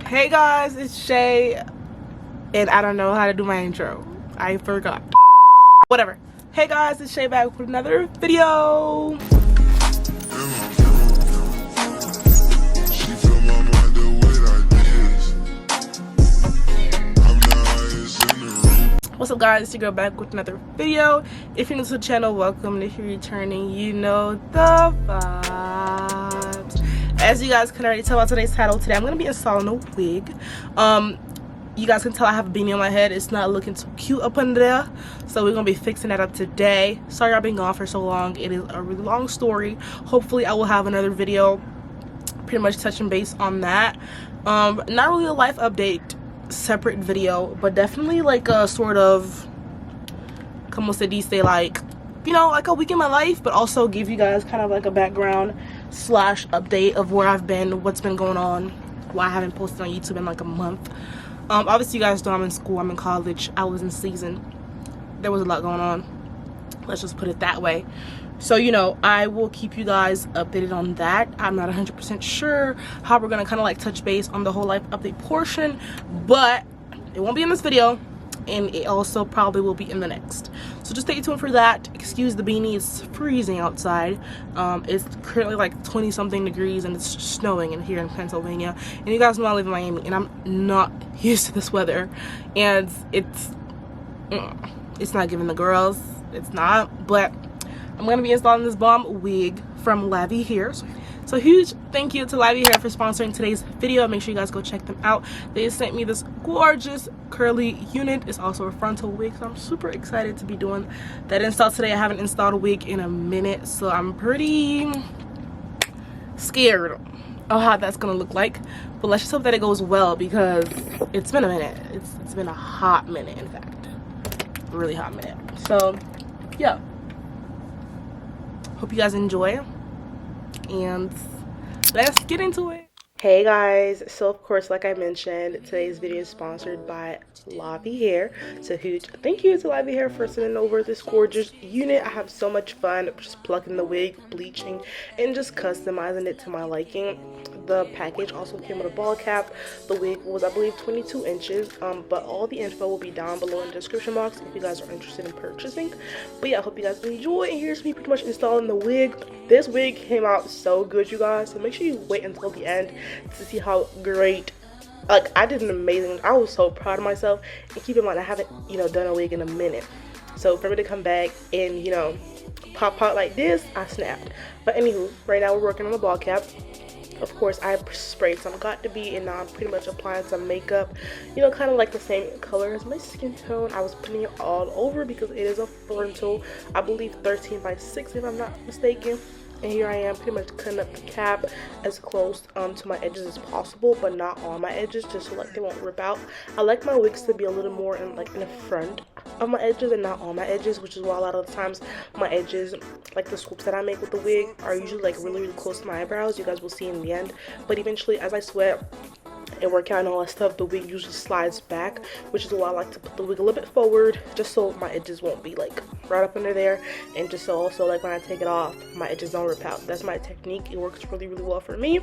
Hey guys, it's Shay, and I don't know how to do my intro. I forgot. Whatever. Hey guys, it's Shay back with another video. What's up guys, it's your girl back with another video. If you're new to the channel, welcome. If you're returning, you know the vibes. As you guys can already tell by today's title, today I'm going to be installing a wig. You guys can tell I have a beanie on my head. It's not looking too cute up under there, so we're going to be fixing that up today. Sorry I've been gone for so long. It is a really long story. Hopefully I will have another video pretty much touching base on that. Not really a life update separate video, but definitely like a sort of, como se dice, like, you know, like a week in my life, but also give you guys kind of like a background slash update of where I've been, what's been going on, why I haven't posted on YouTube in like a month. Obviously you guys know I'm in school, I'm in college, I was in season, there was a lot going on, let's just put it that way. So, you know, I will keep you guys updated on that. I'm not 100% sure how we're gonna kind of like touch base on the whole life update portion, but it won't be in this video, and it also probably will be in the next. So just stay tuned for that. Excuse the beanie, it's freezing outside. It's currently like 20 something degrees and it's snowing in here in Pennsylvania. And you guys know I live in Miami and I'm not used to this weather. And it's not giving the girls. It's not, but I'm going to be installing this bomb wig from LAVYHAIR. So huge thank you to LAVYHAIR for sponsoring today's video. Make sure you guys go check them out. They sent me this gorgeous curly unit. It's also a frontal wig, so I'm super excited to be doing that install today. I haven't installed a wig in a minute, so I'm pretty scared of how that's going to look like. But let's just hope that it goes well, because it's been a minute. It's been a hot minute, in fact. A really hot minute. So yeah. Hope you guys enjoy, and let's get into it. Hey guys, so of course, like I mentioned, today's video is sponsored by LAVYHAIR. So huge thank you to LAVYHAIR for sending over this gorgeous unit. I have so much fun just plucking the wig, bleaching, and just customizing it to my liking. The package also came with a ball cap. The wig was, I believe, 22 inches, but all the info will be down below in the description box if you guys are interested in purchasing. But yeah, I hope you guys enjoy, and here's me pretty much installing the wig. This wig came out so good, you guys, so make sure you wait until the end to see how great. Like, I did an amazing, I was so proud of myself. And keep in mind, I haven't, you know, done a wig in a minute, so for me to come back and, you know, pop out like this, I snapped. But anywho, right now we're working on the ball cap. Of course, I sprayed some Got to Be, and now I'm pretty much applying some makeup, you know, kind of like the same color as my skin tone. I was putting it all over because it is a frontal, I believe 13 by 6 if I'm not mistaken. And here I am pretty much cutting up the cap as close to my edges as possible, but not on my edges, just so like they won't rip out. I like my wigs to be a little more in the front of my edges and not on my edges, which is why a lot of the times my edges, like the swoops that I make with the wig, are usually like really close to my eyebrows. You guys will see in the end, but eventually as I sweat and work out and all that stuff, the wig usually slides back, which is why I like to put the wig a little bit forward, just so my edges won't be like right up under there, and just so also like when I take it off, my edges don't rip out. That's my technique. It works really well for me.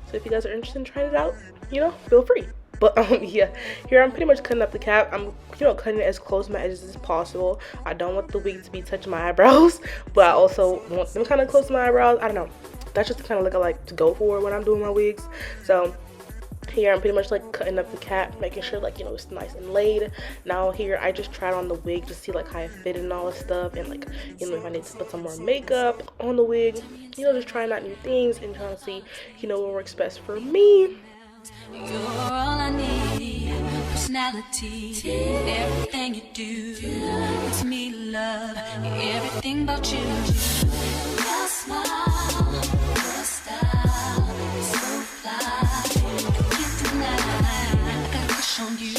So if you guys are interested in trying it out, you know, feel free. But yeah, here I'm pretty much cutting up the cap. I'm, you know, cutting it as close to my edges as possible. I don't want the wig to be touching my eyebrows, but I also want them kind of close to my eyebrows. I don't know, that's just the kind of look I like to go for when I'm doing my wigs. So here I'm pretty much like cutting up the cap, making sure like, you know, it's nice and laid. Now here I just tried on the wig to see like how it fit and all this stuff, and like, you know, if I need to put some more makeup on the wig, you know, just trying out new things and trying to see, you know, what works best for me. You're all I need, personality, everything you do, it's me love, everything about you. Your smile, your style, so fly, can't deny, I got a crush on you,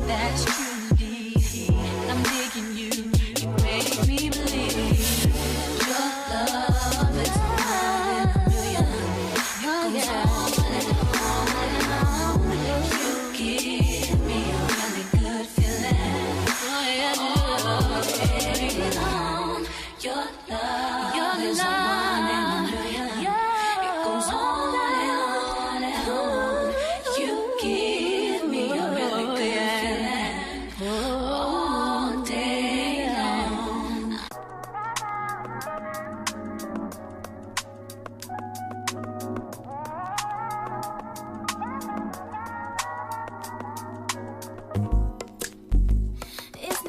that's truly, I'm digging you, you make me believe, your love is more than a million, it goes on and on, you give me a really good feeling, oh yeah, your love, your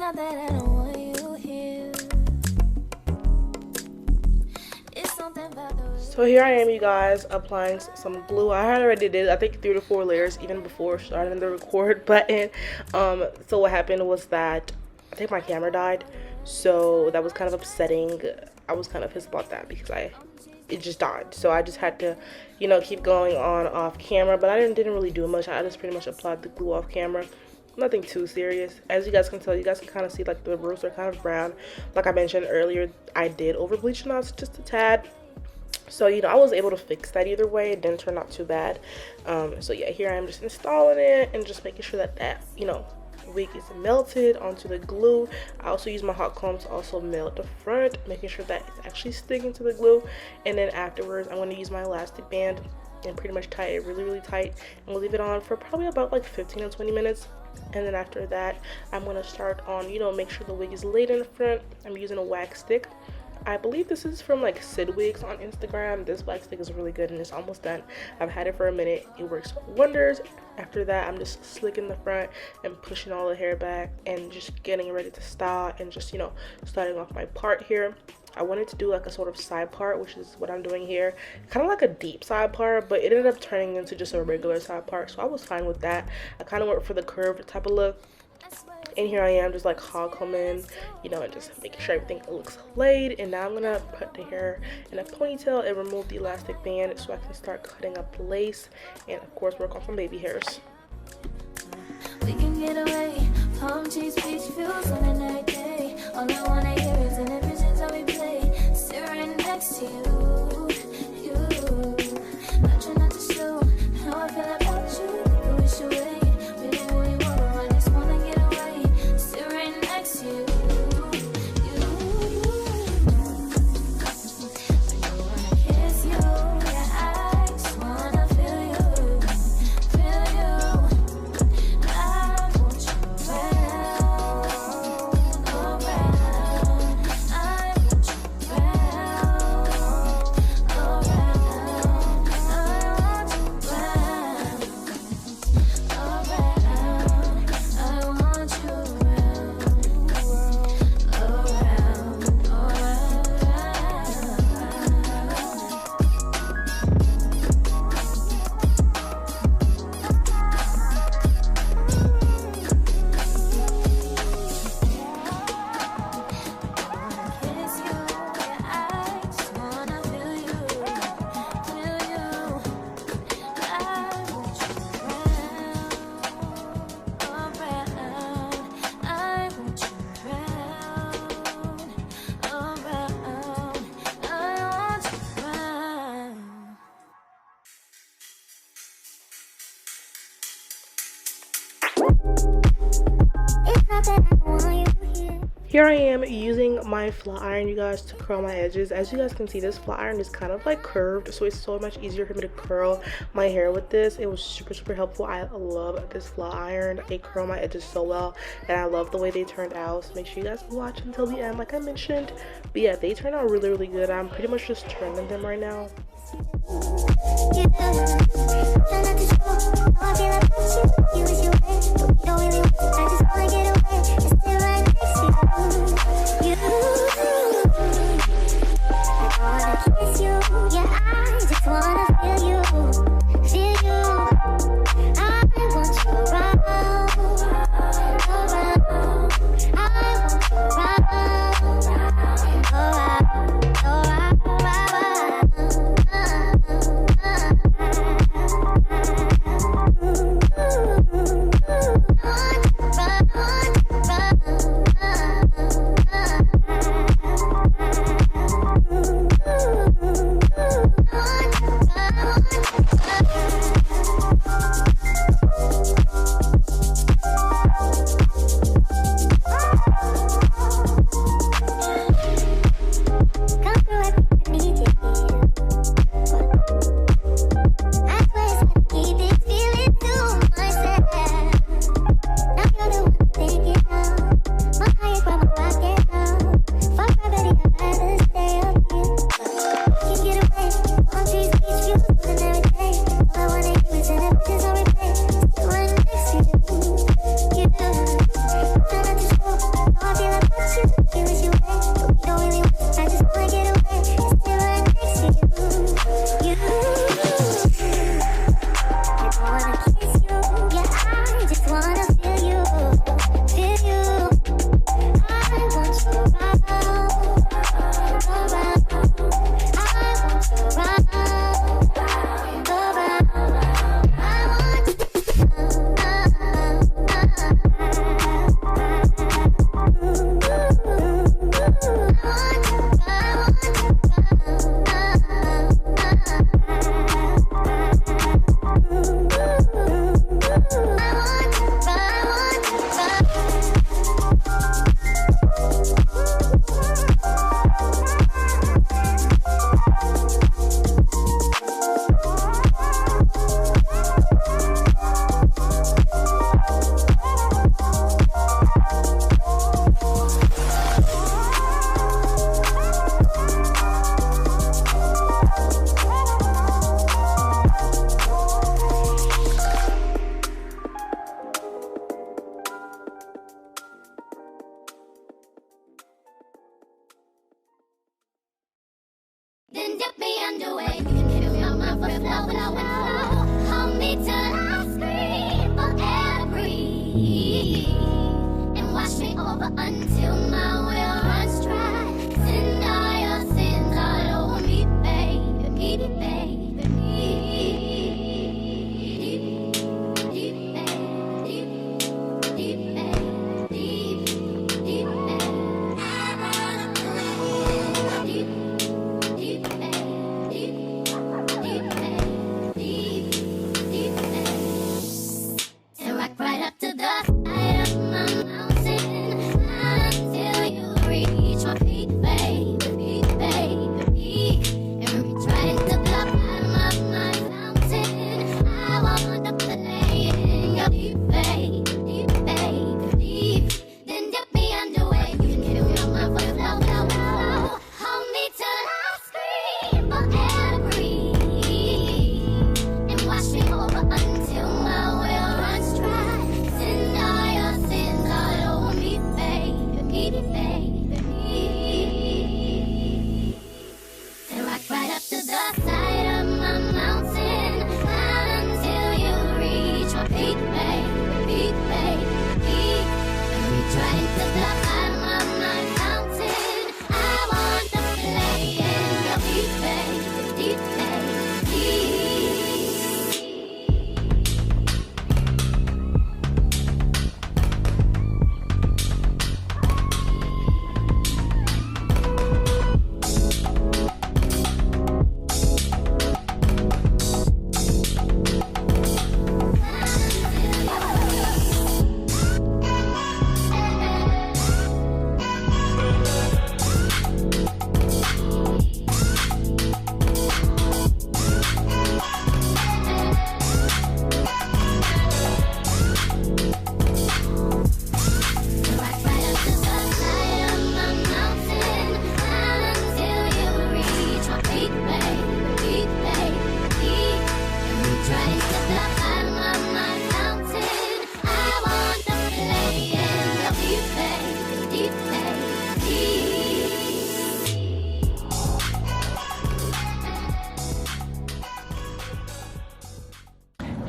not that I don't want you here. It's something about the way. So here I am, you guys, applying some glue. I had already did, I think, 3 to 4 layers even before starting the record button. So what happened was that I think my camera died, so that was kind of upsetting. I was kind of pissed about that because it just died. So I just had to, you know, keep going on off camera, but I didn't really do much. I just pretty much applied the glue off camera. Nothing too serious. As you guys can tell, you guys can kind of see like the roots are kind of brown. Like I mentioned earlier, I did over bleach the knots just a tad. So, you know, I was able to fix that either way. It didn't turn out too bad. So yeah, here I am just installing it and just making sure that you know, wig is melted onto the glue. I also use my hot comb to also melt the front, making sure that it's actually sticking to the glue. And then afterwards, I'm going to use my elastic band and pretty much tie it really tight, and we'll leave it on for probably about like 15 to 20 minutes. And then after that, I'm going to start on, you know, make sure the wig is laid in the front. I'm using a wax stick. I believe this is from like Sid Wigs on Instagram. This wax stick is really good and it's almost done. I've had it for a minute. It works wonders. After that, I'm just slicking the front and pushing all the hair back and just getting ready to style and just, you know, starting off my part here. I wanted to do like a sort of side part, which is what I'm doing here. Kind of like a deep side part, but it ended up turning into just a regular side part. So I was fine with that. I kind of went for the curved type of look. And here I am just like hog combing, you know, and just making sure everything looks laid. And now I'm gonna put the hair in a ponytail and remove the elastic band so I can start cutting up the lace and of course work on some baby hairs. We can get away, palm trees, beach views on a night day. All I wanna hear is in the visions that we play. Sit right next to you, I try not to show how I feel about you. You wish away. Here I am using my flat iron, you guys, to curl my edges. As you guys can see, this flat iron is kind of like curved, so it's so much easier for me to curl my hair with this. It was super helpful. I love this flat iron. It curled my edges so well, and I love the way they turned out. So make sure you guys watch until the end, like I mentioned. But yeah, they turned out really good. I'm pretty much just turning them right now. Ooh. underway. You can fill my mind with love, hold me till I scream forever, and wash me over until my will runs dry. Send all your sins all over me, baby, baby, baby.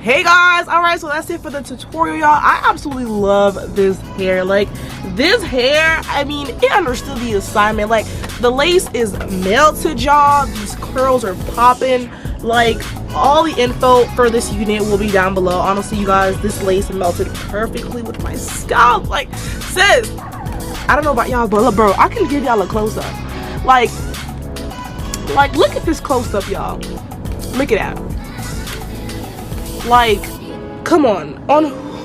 Hey guys, alright, so that's it for the tutorial, y'all. I absolutely love this hair. Like, this hair, I mean, it understood the assignment. Like, the lace is melted, y'all. These curls are popping. Like, all the info for this unit will be down below. Honestly, you guys, this lace melted perfectly with my scalp. Like, sis, I don't know about y'all, but bro, I can give y'all a close-up. Like, look at this close-up, y'all. Look at that. Like, come on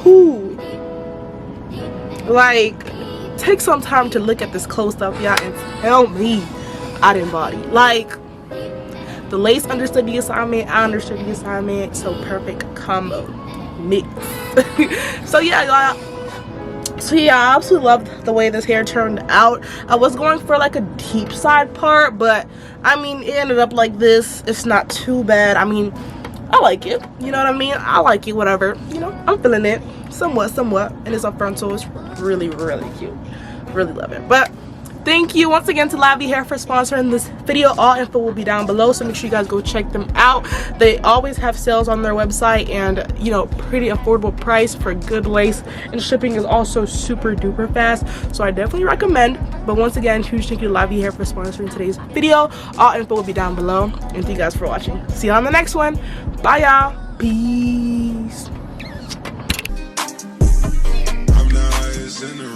who? Like, take some time to look at this close-up, y'all, and tell me I didn't body. Like, the lace understood the assignment, I understood the assignment, so perfect combo mix. So yeah, y'all. So yeah, I absolutely loved the way this hair turned out. I was going for like a deep side part, but I mean, it ended up like this. It's not too bad. I mean, I like it, you know what I mean? I like it, whatever, you know, I'm feeling it somewhat, and it's a frontal. It's really cute, really love it. But thank you once again to LAVYHAIR for sponsoring this video. All info will be down below, so make sure you guys go check them out. They always have sales on their website, and you know, pretty affordable price for good lace, and shipping is also super duper fast, so I definitely recommend. But once again, huge thank you to LAVYHAIR for sponsoring today's video. All info will be down below, and thank you guys for watching. See you on the next one. Bye y'all, peace. I'm the highest in the